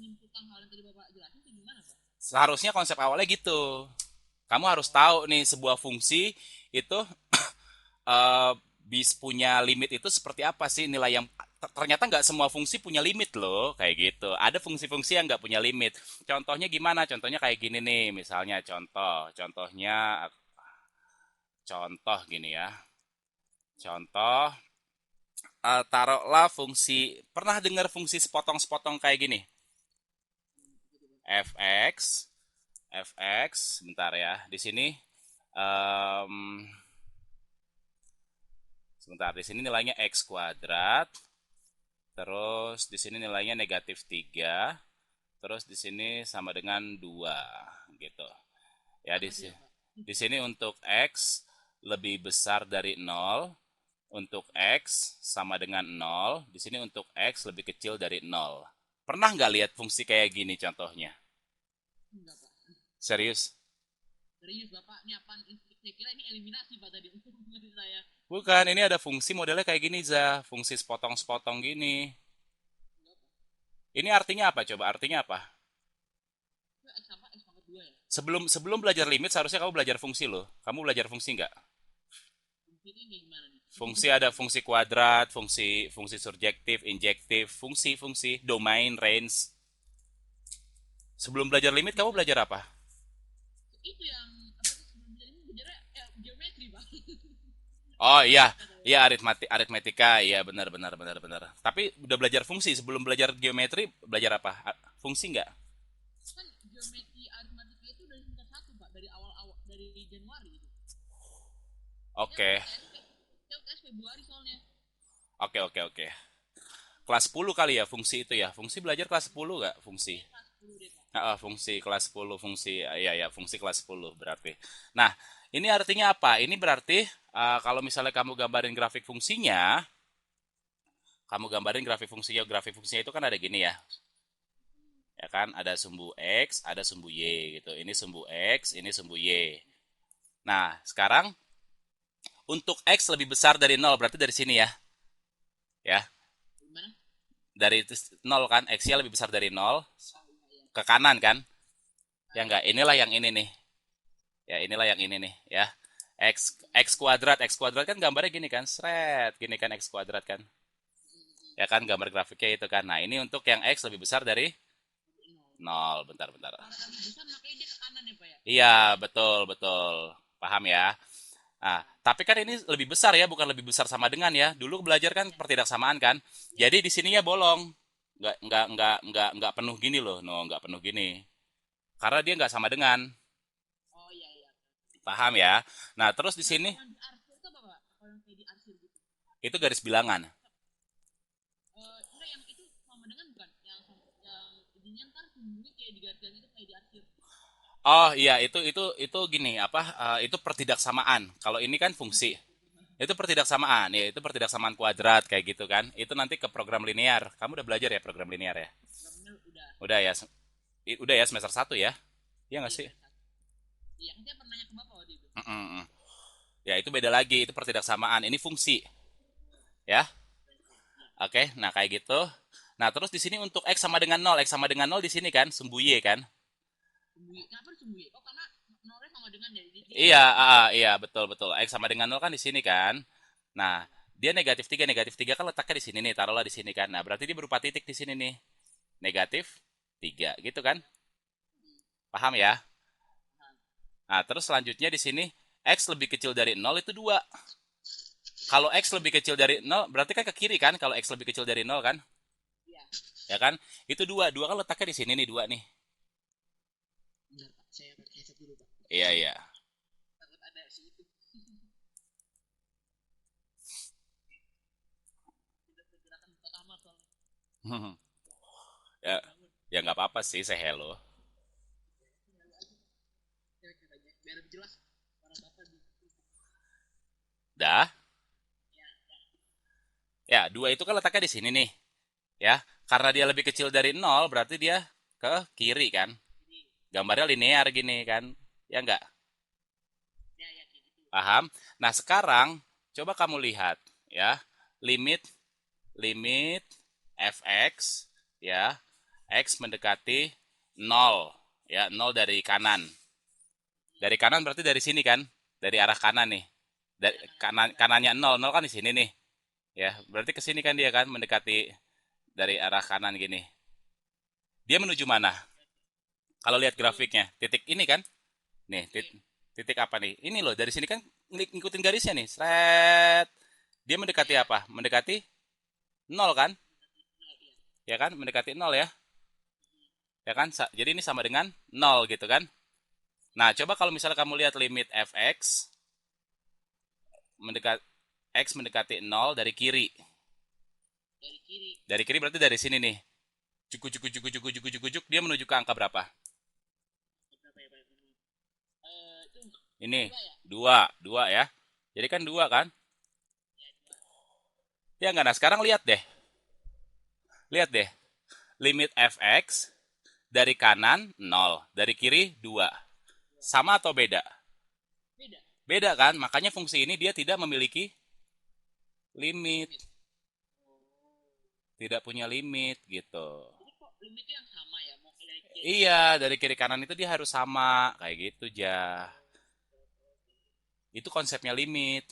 menyimpulkan hal yang tadi Bapak jelasin itu gimana, Pak? Seharusnya konsep awalnya gitu. Kamu harus Oh, tahu nih sebuah fungsi itu eh, bis punya limit itu seperti apa sih nilai yang ternyata nggak semua fungsi punya limit loh kayak gitu. Ada fungsi-fungsi yang nggak punya limit. Contohnya gimana? Contohnya kayak gini nih, misalnya contoh gini ya. Contoh taruhlah fungsi pernah dengar fungsi sepotong-sepotong kayak gini. gitu, Pak. fx bentar ya. Di sini em, sebentar di sini nilainya x kuadrat. Terus di sini nilainya negatif 3. Terus di sini sama dengan 2 gitu. Ya Apa tuh ya, Pak? di sini untuk x lebih besar dari 0, untuk x sama dengan 0, di sini untuk x lebih kecil dari 0. Pernah nggak lihat fungsi kayak gini contohnya? Enggak, Pak. Serius? Serius, Bapak. Ini apaan? Saya kira ini eliminasi, Pak, tadi. Untuk mengerti saya. Bukan, ini ada fungsi modelnya kayak gini, Zah. Fungsi sepotong-sepotong gini. Enggak, Pak. Ini artinya apa coba? Artinya apa? Itu X apa? X pangkat 2 ya? Sebelum sebelum belajar limit seharusnya kamu belajar fungsi loh. Kamu belajar fungsi nggak? Fungsi ini kayak gimana nih? Fungsi ada fungsi kuadrat, fungsi fungsi surjektif, injektif, fungsi domain, range. Sebelum belajar limit kamu Bisa. belajar apa? Itu yang, apa tuh, sebelum jadi ini belajarnya geometri, Pak. Oh iya, Matematika saya. iya aritmetika, iya benar benar benar benar. Tapi udah belajar fungsi sebelum belajar geometri belajar apa? Fungsi nggak? Kan geometri aritmatika itu dari semester 1, Pak. Dari awal-awal, dari Januari itu. Saya Oke, UTS Februari soalnya. oke oke oke. Kelas 10 kali ya fungsi itu ya. Fungsi belajar kelas 10 nggak fungsi? Kayak kelas 10 deh, Pak. Fungsi kelas 10 fungsi ya ya fungsi kelas 10 berarti. Nah, ini artinya apa? Ini berarti kalau misalnya kamu gambarin grafik fungsinya, grafik fungsinya itu kan ada gini ya. Ya kan, ada sumbu X, ada sumbu Y gitu. Ini sumbu X, ini sumbu Y. Nah, sekarang untuk X lebih besar dari nol berarti dari sini ya. Ya, Gimana? dari 0 kan, X-nya lebih besar dari nol Oh, iya, iya. ke kanan kan? Ya Iya, enggak, iya, inilah iya. yang ini nih. Ya, inilah yang ini nih ya. X kuadrat kan gambarnya gini kan, seret, gini kan X kuadrat kan. Ya kan gambar grafiknya itu kan. Nah, ini untuk yang X lebih besar dari Nol. nol. Bentar, bentar. Kalau lebih besar makanya dia ke kanan ya, Pak ya? Iya, betul, betul. Paham ya? Nah, tapi kan ini lebih besar ya, bukan lebih besar sama dengan ya. Dulu belajar kan Iya, pertidaksamaan kan. iya, Jadi iya. di sininya bolong. Nggak penuh gini loh. No, nggak penuh gini. Karena dia nggak sama dengan. Oh, iya, iya. Paham ya? Nah, terus di Nah, sini kalau yang diarsir itu apa, Pak? Kalau yang kayak diarsir gitu. itu garis bilangan. Enggak, yang itu sama dengan bukan? Yang ininya ntar sembunyi kayak digaris-garis itu kayak diarsir. Oh iya, itu gini apa? Itu pertidaksamaan. Kalau ini kan fungsi. Itu pertidaksamaan, ya itu pertidaksamaan kuadrat kayak gitu kan. Itu nanti ke program linear. Kamu udah belajar ya program linear ya? Programnya udah. Udah ya, udah ya semester satu ya? Iya nggak Iya, sih? semester 1. Iya, kan saya pernah nanya ke Bapak waktu itu. Mm-mm. Ya itu beda lagi, itu pertidaksamaan. Ini fungsi, ya. Berarti, iya. Oke, nah kayak gitu. Nah terus di sini untuk x sama dengan nol, x sama dengan nol di sini kan, sumbu y kan? Sembunyi. Kenapa disembunyi? Oh, karena nolnya sama dengan ya. Jadi dia Iya, nggak bisa. iya betul betul. X sama dengan nol kan di sini kan. Nah dia negatif 3 kan letaknya di sini nih, taruhlah di sini kan. Nah berarti dia berupa titik di sini nih, negatif 3 gitu kan? Paham ya? Paham. Nah terus selanjutnya di sini x lebih kecil dari nol itu 2. Kalau x lebih kecil dari nol berarti kan ke kiri kan? Kalau x lebih kecil dari nol kan? Iya. Ya kan? Itu 2. 2 kan letaknya di sini nih, 2 nih. Bentar, Pak. Saya pakai headset dulu, Pak. Iya, iya. Takut ada si itu. Tidak pergerakan buka kamar soalnya. Ya, Bangun. ya nggak apa-apa sih, saya hello. Lalu aja. Cewek-cewek aja. Biar lebih jelas. Para Bapak di. Dah. Ya, ya. Ya, 2 itu kan letaknya di sini nih. Ya, karena dia lebih kecil dari nol berarti dia ke kiri kan? Jadi, Gambarnya linear gini kan? Ya nggak? ya, ya, kayak gitu. Paham? Nah, sekarang coba kamu lihat ya, limit limit fx ya, X mendekati 0. Ya, 0 dari kanan. Dari kanan berarti dari sini kan? Dari arah kanan nih. Dari kanannya 0, 0 kan di sini nih. Ya, berarti ke sini kan dia kan mendekati dari arah kanan gini. Dia menuju mana? Kalau lihat grafiknya, titik ini kan? Nih, titik apa nih? Ini loh, dari sini kan ngikutin garisnya nih. Sret. Dia mendekati apa? Mendekati 0 kan? Ya kan? Mendekati 0 ya. Ya kan? Jadi ini sama dengan 0 gitu kan? Nah, coba kalau misalnya kamu lihat limit fx x mendekati 0 dari kiri. Dari kiri. Dari kiri berarti dari sini nih. Cukup dia menuju ke angka berapa? Berapa ya, Pak? Itu Ini dua ya? 2 ya. Jadi kan 2 kan? Ya, dua. Ya enggak, nah sekarang lihat deh. Lihat deh. Limit fx dari kanan 0, dari kiri 2. Sama atau beda? Beda. Beda kan? Makanya fungsi ini dia tidak memiliki limit. Tidak punya limit gitu. Jadi kok limitnya yang sama ya? Mau dari kiri. Iya, dari kiri kanan itu dia harus sama. Kayak gitu, Ja. Itu konsepnya limit.